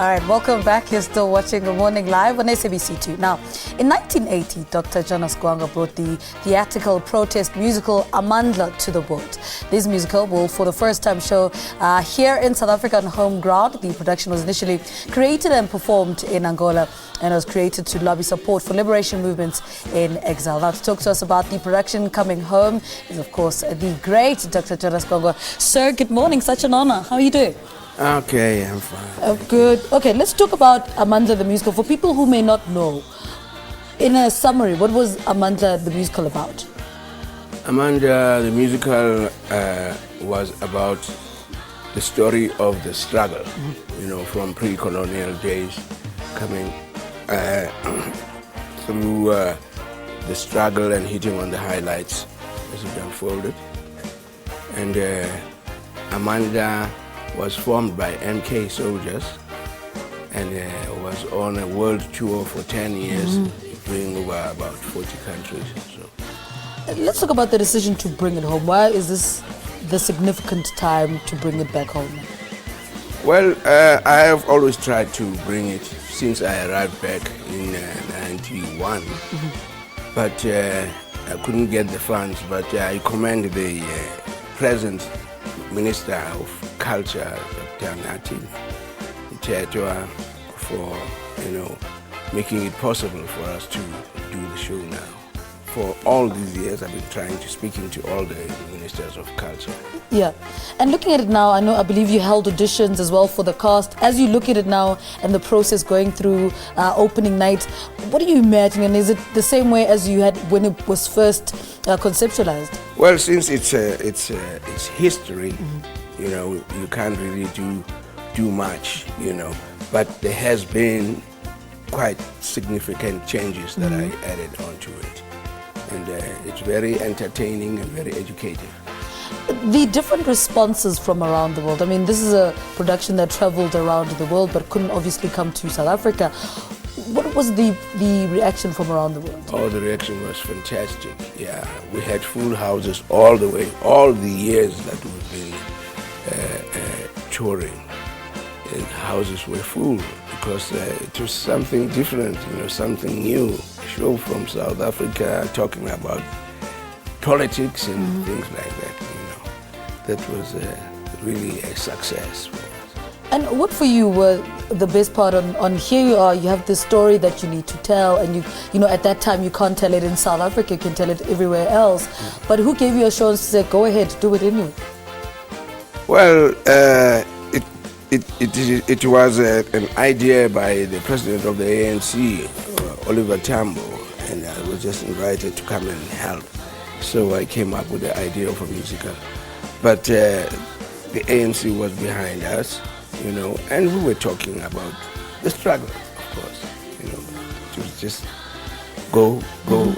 All right, welcome back. You're still watching Good Morning Live on SABC2. Now, in 1980, Dr. Jonas Gwangwa brought the theatrical protest musical Amandla to the world. This musical will, for the first time, show here in South Africa on home ground. The production was initially created and performed in Angola and was created to lobby support for liberation movements in exile. Now, to talk to us about the production coming home is, of course, the great Dr. Jonas Gwangwa. Sir, good morning. Such an honor. How are you doing? Okay, I'm fine. Good. Okay, let's talk about Amandla the musical. For people who may not know, in a summary, what was Amandla the musical about? Amandla the musical was about the story of the struggle, from pre-colonial days, coming through the struggle and hitting on the highlights as it unfolded. And Amandla was formed by MK soldiers and was on a world tour for 10 years, doing over about 40 countries. So, let's talk about the decision to bring it home. Why is this the significant time to bring it back home? Well, I have always tried to bring it since I arrived back in 91, but I couldn't get the funds. But I commend the present Minister of Culture, Dr. Nathi, for making it possible for us to do the show now. For all these years, I've been trying to speaking to all the ministers of culture. Yeah, and looking at it now, I believe you held auditions as well for the cast. As you look at it now and the process going through opening night, what do you imagine? And is it the same way as you had when it was first conceptualized? Well, since it's history, you can't really do much, But there has been quite significant changes that I added onto it. And it's very entertaining and very educative. The different responses from around the world. I mean, this is a production that traveled around the world but couldn't obviously come to South Africa. What was the reaction from around the world? Oh, the reaction was fantastic. Yeah, we had full houses all the way, all the years that we've been touring. The houses were full because it was something different, something new. A show from South Africa talking about politics and things like that, That was really a success for us. And what for you were the best part on here you are, you have this story that you need to tell, and you at that time you can't tell it in South Africa, you can tell it everywhere else. But who gave you assurance to say, go ahead, do it anyway? Well, it was an idea by the president of the ANC, Oliver Tambo, and I was just invited to come and help. So I came up with the idea of a musical. But the ANC was behind us, and we were talking about the struggle, of course, to just go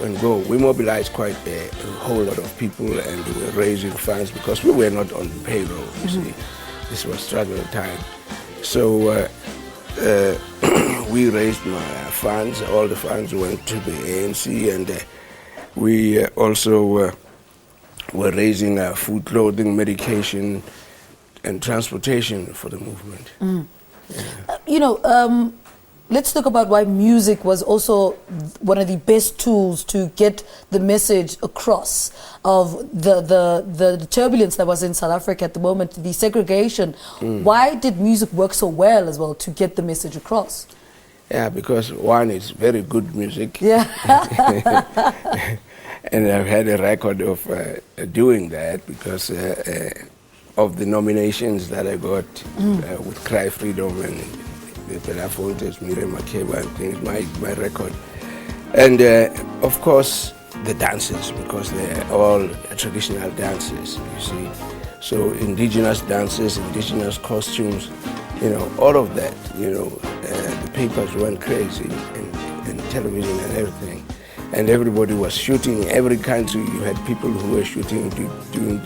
and go. We mobilized quite a whole lot of people, and we were raising funds because we were not on payroll, you see. This was struggle time. So we raised funds. All the funds went to the ANC, and we also were raising food, clothing, medication, and transportation for the movement. Yeah. Let's talk about why music was also one of the best tools to get the message across of the turbulence that was in South Africa at the moment, the segregation. Why did music work so well as well to get the message across? Yeah, because one, it's very good music. Yeah. And I've had a record of doing that because of the nominations that I got with Cry Freedom and the Belafontes, Miriam Makeba and things, my record. And of course, the dances, because they're all traditional dances, you see. So indigenous dances, indigenous costumes, all of that, the papers went crazy, and television and everything. And everybody was shooting. Every country, you had people who were shooting, doing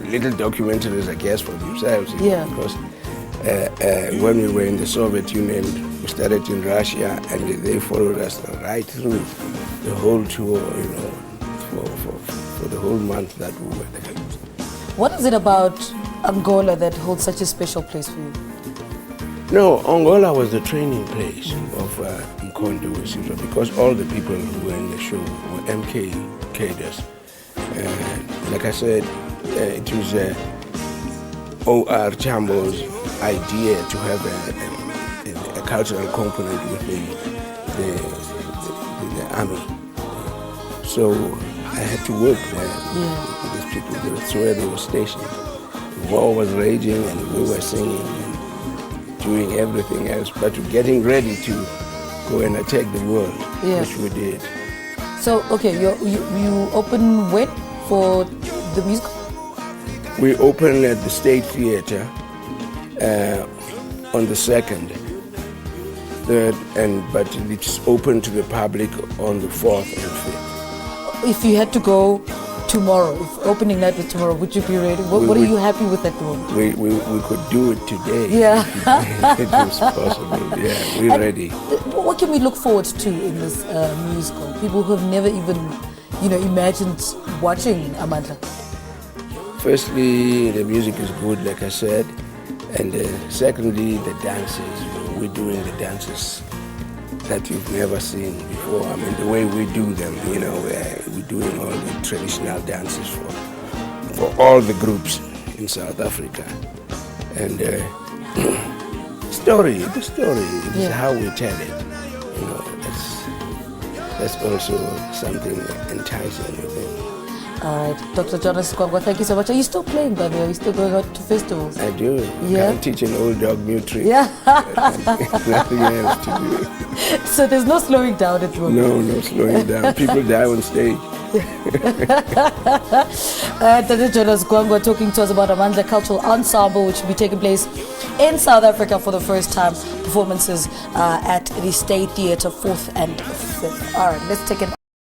little documentaries, I guess, for themselves. Yeah. Because when we were in the Soviet Union, we started in Russia, and they followed us right through the whole tour, for the whole month that we were there. What is it about Angola that holds such a special place for you? No, Angola was the training place of Mkondo Wesizwa, because all the people who were in the show were MK cadres. Like I said, it was O.R. Chambo's idea to have a cultural component with the army. So I had to work there with these people. That's where they were stationed. The war was raging and we were singing and doing everything else, but getting ready to go and attack the world, which we did. So, okay, you open when for the musical? We opened at the State Theatre on the 2nd, but it's open to the public on the 4th and 5th. If you had to go tomorrow, if opening night was tomorrow, would you be ready? What are you happy with at the moment? We could do it today. Yeah. It was possible, yeah, we're ready. What can we look forward to in this musical? People who have never even, imagined watching Amandla. Firstly, the music is good, like I said, and secondly, the dances. We're doing the dances that you've never seen before. I mean, the way we do them, we're doing all the traditional dances for all the groups in South Africa. And the story is how we tell it. That's also something enticing with it. All right, Dr. Jonas Gwangwa, thank you so much. Are you still playing, by the way? Are you still going out to festivals? I do. Yeah. Can't teach an old dog new tricks. Yeah. Nothing else to do. So there's no slowing down at the moment? No slowing down. People die on stage. Dr. Jonas Gwangwa talking to us about Amandla Cultural Ensemble, which will be taking place in South Africa for the first time. Performances at the State Theatre 4th and 5th. All right, let's take an